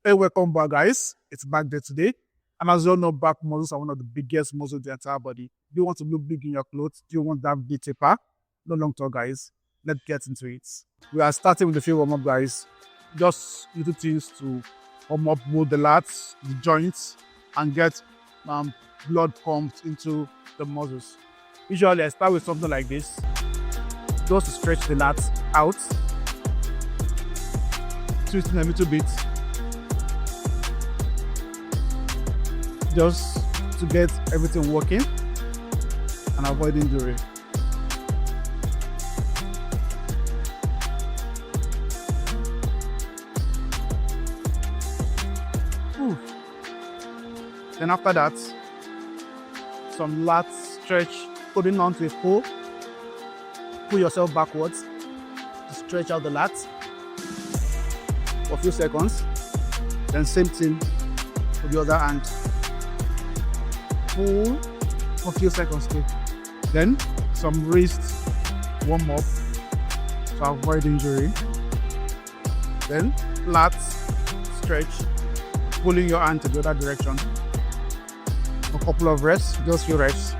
Hey, welcome back, guys. It's back day today. And as you all know, back muscles are one of the biggest muscles in the entire body. Do you want to look big in your clothes? Do you want that big taper? No long talk, guys. Let's get into it. We are starting with a few warm-up, guys. Just little things to warm up both the lats, the joints, and get blood pumped into the muscles. Usually, I start with something like this, just to stretch the lats out, twisting a little bit, just to get everything working and avoid injury. Then after that, some lat stretch, holding on to a pole. Pull yourself backwards to stretch out the lats for a few seconds. Then same thing for the other hand. Pull for a few seconds too. Then some wrist warm up to avoid injury. Then lats stretch, pulling your hand to the other direction. A couple of reps, just few reps.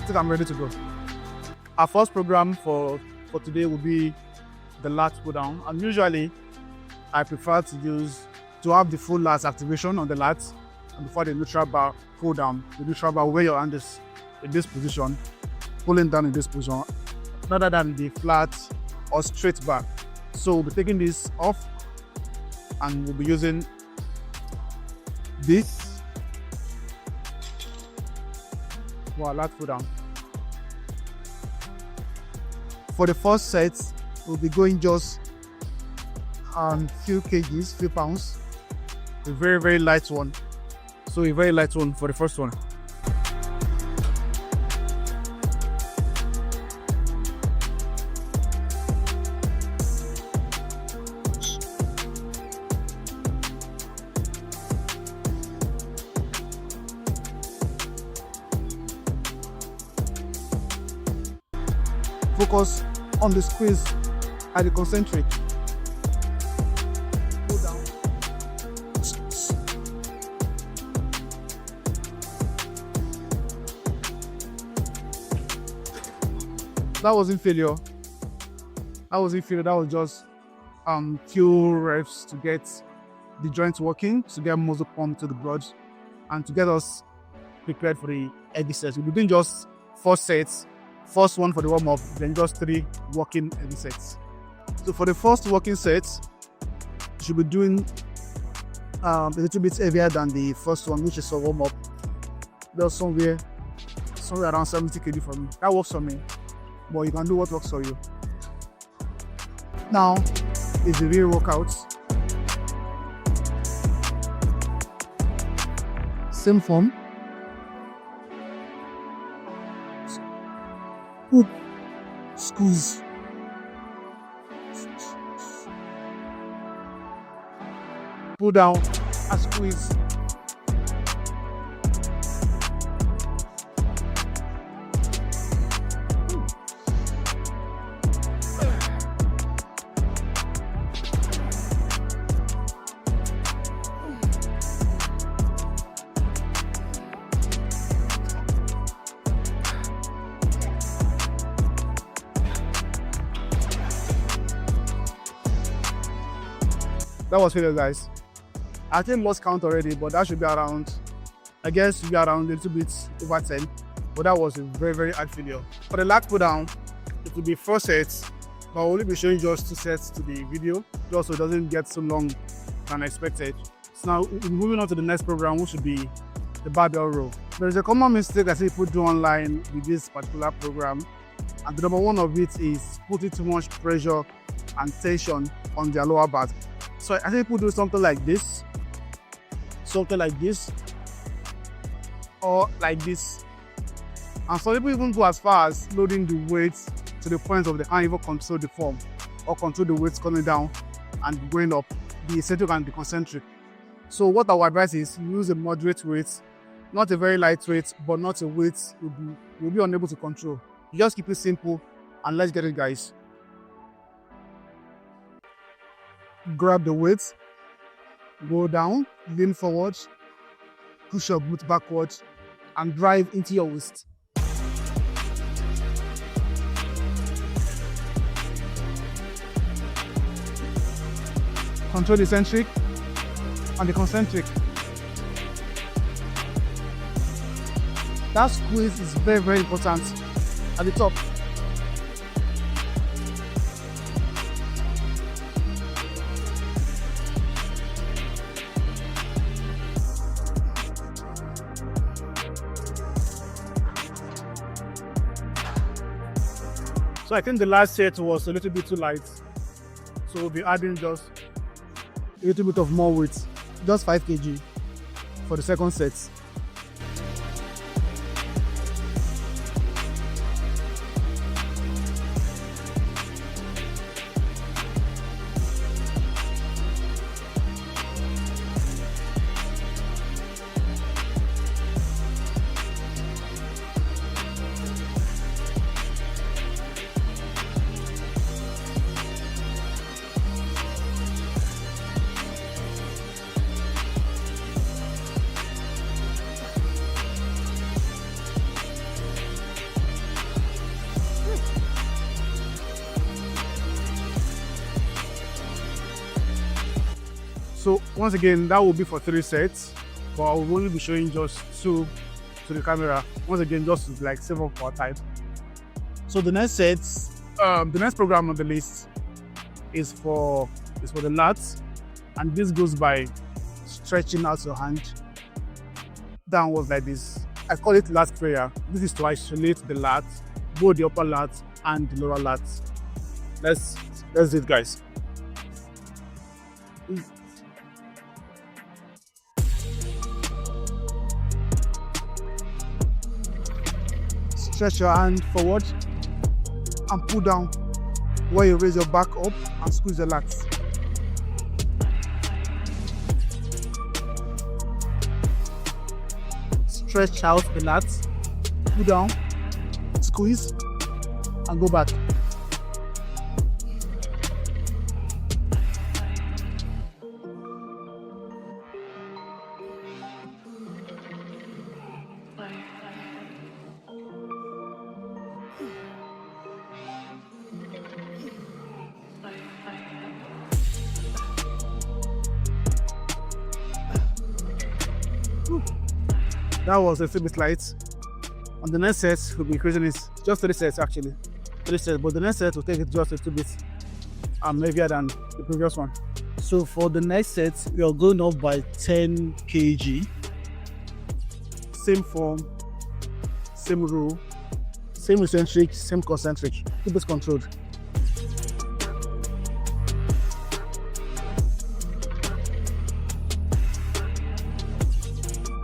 I think I'm ready to go. Our first program for today will be the lat pull down, and usually I prefer to have the full lats activation on the lats and before the neutral bar pull down. The neutral bar where your hand is in this position, pulling down in this position, rather than the flat or straight bar. So we'll be taking this off and we'll be using this for our lat pull down. For the first set, we'll be going just few kgs, few pounds. A very, very light one. So a very light one for the first one. Focus on the squeeze at the concentric. Pull down. That wasn't failure. That was just few reps to get the joints working, to get muscle pump to the blood, and to get us prepared for the heavy sets. We'll be doing just 4 sets. First one for the warm-up, then just 3 working heavy sets. So for the first working set, you should be doing a little bit heavier than the first one, which is a warm-up. There's somewhere around 70 kg for me. That works for me, but you can do what works for you. Now is the real workout. Same form. Hook, squeeze. Pull down and squeeze. That was failure, guys. I think lost count already, but that should be around, I guess, should be around a little bit over 10. But that was a very, very hard failure. For the lat pull down, it will be 4 sets, but I'll only be showing just 2 sets to the video, just so it doesn't get so long than expected. So now, moving on to the next program, which should be the barbell row. There is a common mistake I see people do online with this particular program, and the number one of it is putting too much pressure and tension on their lower back. So I think people do something like this, or like this. And some people even go as far as loading the weights to the point of the hand even control the form, or control the weights coming down and going up, the eccentric and the concentric. So what I would advise is use a moderate weight, not a very light weight, but not a weight you'll be unable to control. You just keep it simple and let's get it, guys. Grab the weight, go down, lean forward, push your glute backwards, and drive into your waist. Control the eccentric and the concentric. That squeeze is very, very important at the top. So I think the last set was a little bit too light. So we'll be adding just a little bit of more weight, just 5 kg for the second set. So once again, that will be for 3 sets, but I will only be showing just 2 to the camera. Once again, just to like save up our time. So the next sets, the next program on the list is for the lats, and this goes by stretching out your hand downwards like this. I call it lat prayer. This is to isolate the lat, both the upper lat and the lower lat. Let's do it, guys. Stretch your hand forward and pull down while you raise your back up and squeeze the lats. Stretch out the lats, pull down, squeeze, and go back. That was a little bit light. On the next set, we'll be increasing it. Just 3 sets actually. 3 sets, but the next set will take it just a little bit heavier than the previous one. So for the next set, we are going up by 10 kg. Same form, same row, same eccentric, same concentric. Keep it controlled.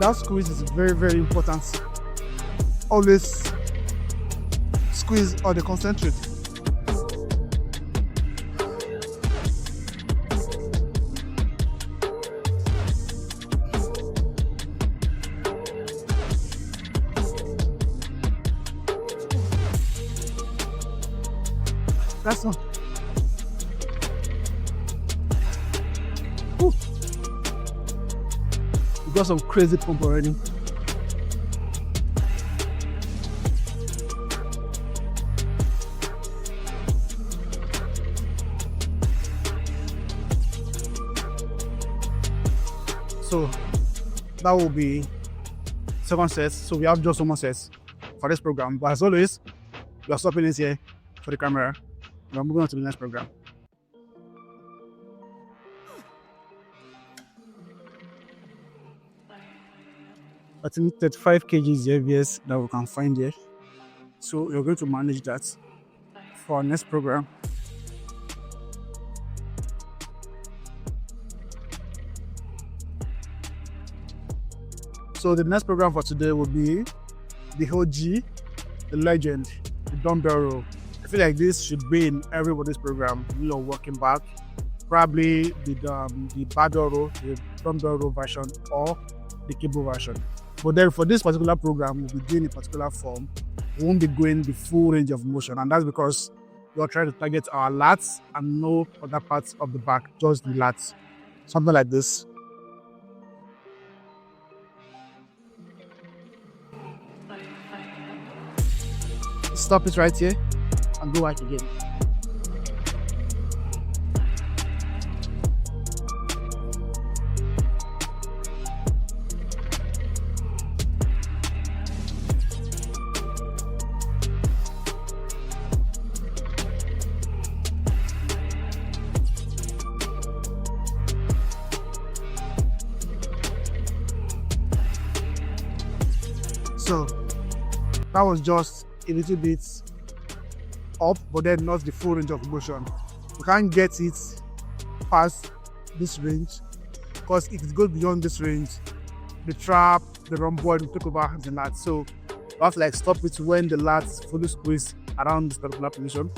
That squeeze is very, very important. Always squeeze on the concentric. That's all. Got some crazy pump already. So that will be 7 sets. So we have just 1 more set for this program. But as always, we are stopping it here for the camera. We are moving on to the next program. I think 35 kg is the heaviest that we can find here. So we're going to manage that for our next program. So the next program for today will be the OG, the legend, the dumbbell row. I feel like this should be in everybody's program. You know, working back, probably the barbell row, the dumbbell row version, or the cable version. But then for this particular program, we'll be doing a particular form we won't be going the full range of motion, and that's because we're trying to target our lats and no other parts of the back, just the lats. Something like this. Stop it right here and go back again. So that was just a little bit up, but then not the full range of motion. We can't get it past this range, because if it goes beyond this range, the trap, the rhomboid will take over the lats. So we have to like stop it when the lats fully squeeze around this particular position.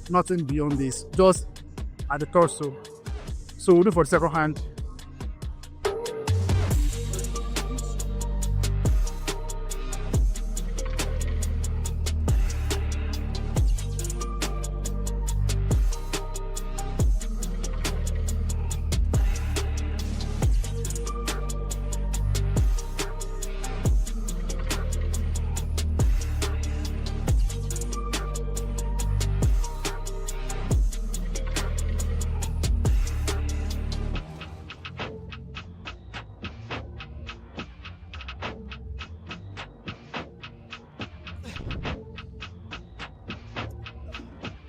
Nothing beyond this, just at the torso. So we'll do for the second hand.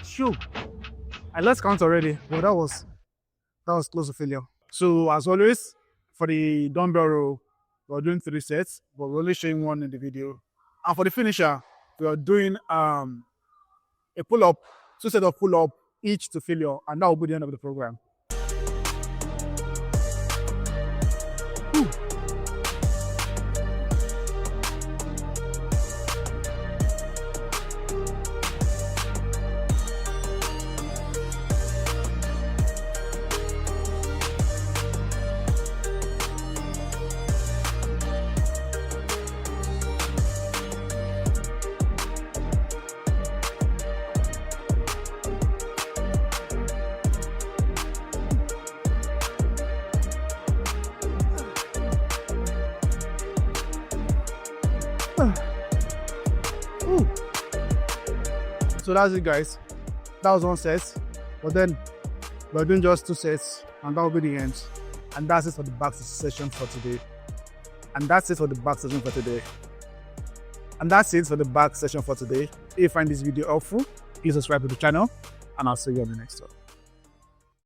Sure, I lost count already, but that was close to failure. So as always, for the dumbbell row, we're doing 3 sets, but we're only showing 1 in the video. And for the finisher, we are doing a pull-up, 2 sets of pull-up, each to failure, and that will be the end of the program. So that's it, guys. That was 1 set, but then we're doing just 2 sets, and that will be the end. And that's it for the back session for today. And that's it for the back session for today. If you find this video helpful, please subscribe to the channel, and I'll see you on the next one.